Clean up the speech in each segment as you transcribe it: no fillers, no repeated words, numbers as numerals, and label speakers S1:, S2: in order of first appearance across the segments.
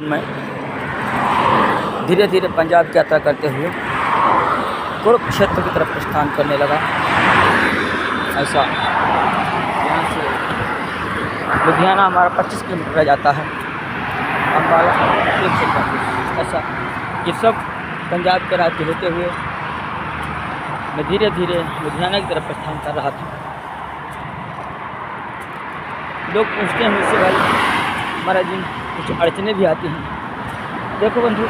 S1: मैं धीरे धीरे पंजाब की यात्रा करते हुए कुरुक्षेत्र की तरफ प्रस्थान करने लगा। ऐसा यहाँ से लुधियाना हमारा 25 किलोमीटर रह जाता है, अम्बाला 135। ऐसा ये सब पंजाब के राज्य होते हुए मैं धीरे धीरे लुधियाना की तरफ प्रस्थान कर रहा था। लोग पूछते हैं मुझसे, भाई महाराज जी कुछ अड़चने भी आती हैं। देखो बंधु,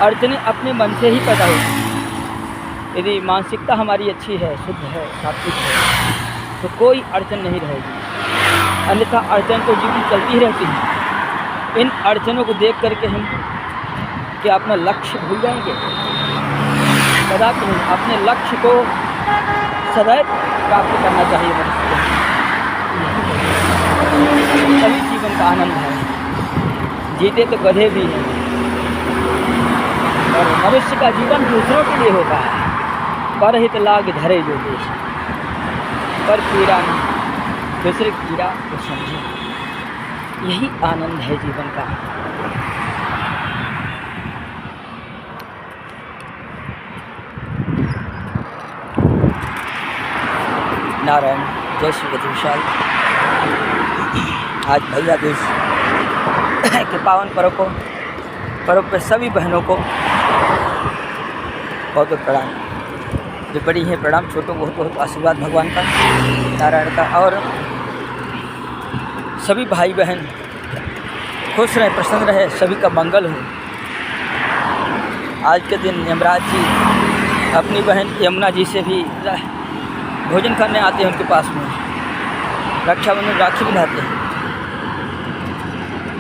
S1: अड़चने अपने मन से ही पैदा होती हैं। यदि मानसिकता हमारी अच्छी है, शुद्ध है, सात्विक है, तो कोई अड़चन नहीं रहेगी। अन्यथा अड़चन तो जीवन चलती ही रहती है। इन अड़चनों को देख करके हम क्या अपना लक्ष्य भूल जाएंगे? कदापि नहीं। अपने लक्ष्य को सदैव प्राप्त करना चाहिए मनुष्य को। सभी जीवन का आनंद है। जीते तो गधे भी हैं, और मनुष्य का जीवन दूसरों के लिए होता है। परहित लाग धरे जो देश, पर पीड़ा नहीं, दूसरे की पीड़ा को समझे, यही आनंद है जीवन का। नारायण। जय श्री विशाल। आज भैया दूज के पावन पर्व पे सभी बहनों को बहुत बहुत प्रणाम। जो बड़ी हैं प्रणाम, छोटों को बहुत आशीर्वाद भगवान का, नारायण का। और सभी भाई बहन खुश रहें, प्रसन्न रहे, सभी का मंगल हो। आज के दिन यमराज जी अपनी बहन यमुना जी से भी भोजन करने आते हैं, उनके पास में रक्षाबंधन राखी बंधाते हैं।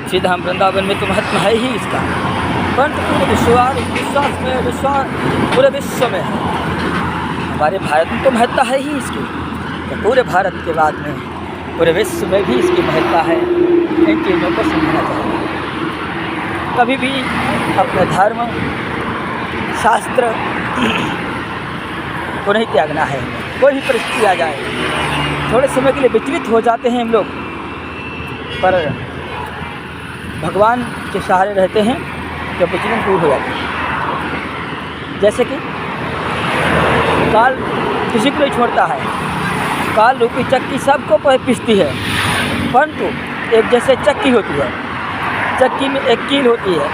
S1: श्री धाम वृंदावन में तो महत्व है ही इसका, परंतु पूरे विश्वास पूरे विश्व में है। हमारे भारत में तो महत्ता है ही इसकी, तो पूरे भारत के बाद में पूरे विश्व में भी इसकी महत्ता है। इन चीज़ों को समझना चाहिए। कभी भी अपने धर्म शास्त्र को नहीं त्यागना है। कोई भी परिस्थिति आ जाए, थोड़े समय के लिए विचलित हो जाते हैं हम लोग, पर भगवान के सहारे रहते हैं तो विचलन दूर हो जाते हैं। जैसे कि काल किसी को नहीं छोड़ता है, काल रूपी चक्की सबको पीसती है, परंतु एक जैसे चक्की होती है, चक्की में एक कील होती है,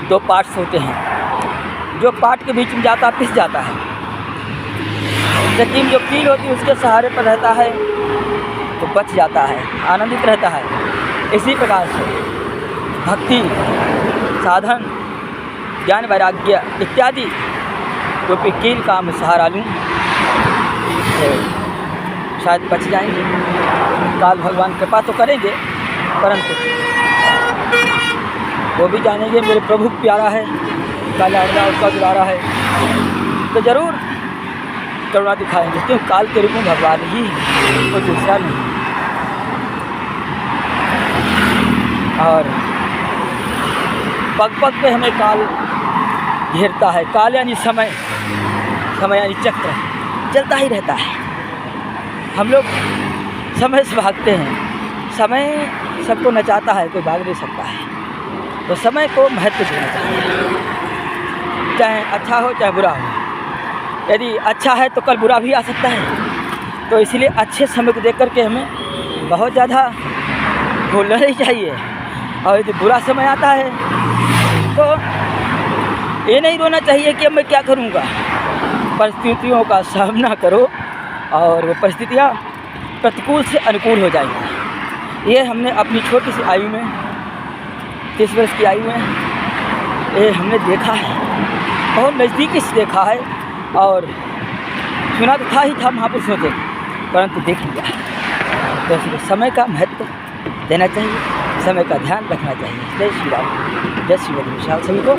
S1: दो पार्ट्स होते हैं, जो पार्ट के बीच में जाता है पिस जाता है। चक्की में जो कील होती है उसके सहारे पर रहता है तो बच जाता है, आनंदित रहता है। इसी प्रकार से भक्ति, साधन, ज्ञान, वैराग्य इत्यादि रूपी कील का मैं सहारा लूँ तो शायद बच जाएंगे। काल भगवान कृपा तो करेंगे, परंतु वो भी जानेंगे मेरे प्रभु प्यारा है, काला अड़ला उसका दुलारा है, तो ज़रूर करुणा दिखाएंगे। क्यों? काल के रूप में भगवान ही, कोई दूसरा नहीं। और पग पग पे हमें काल घेरता है। काल यानी समय, समय यानी चक्र चलता ही रहता है। हम लोग समय से भागते हैं। समय सबको नचाता है, कोई भाग नहीं सकता है। तो समय को महत्व देना चाहिए, चाहे अच्छा हो चाहे बुरा हो। यदि अच्छा है तो कल बुरा भी आ सकता है, तो इसलिए अच्छे समय को देख करके हमें बहुत ज़्यादा भूलना नहीं चाहिए। और यदि बुरा समय आता है तो ये नहीं रोना चाहिए कि अब मैं क्या करूँगा। परिस्थितियों का सामना करो और वो परिस्थितियाँ प्रतिकूल से अनुकूल हो जाएंगी। ये हमने अपनी छोटी सी आयु में, 30 वर्ष की आयु में, ये हमने देखा है, बहुत नज़दीकी से देखा है। और सुना तो था ही था महापुरुषों से, परंतु देख लिया। तो इसलिए समय का महत्व देना चाहिए, समय का ध्यान रखना चाहिए। जय श्री राम। जय श्री विशाल सभी को।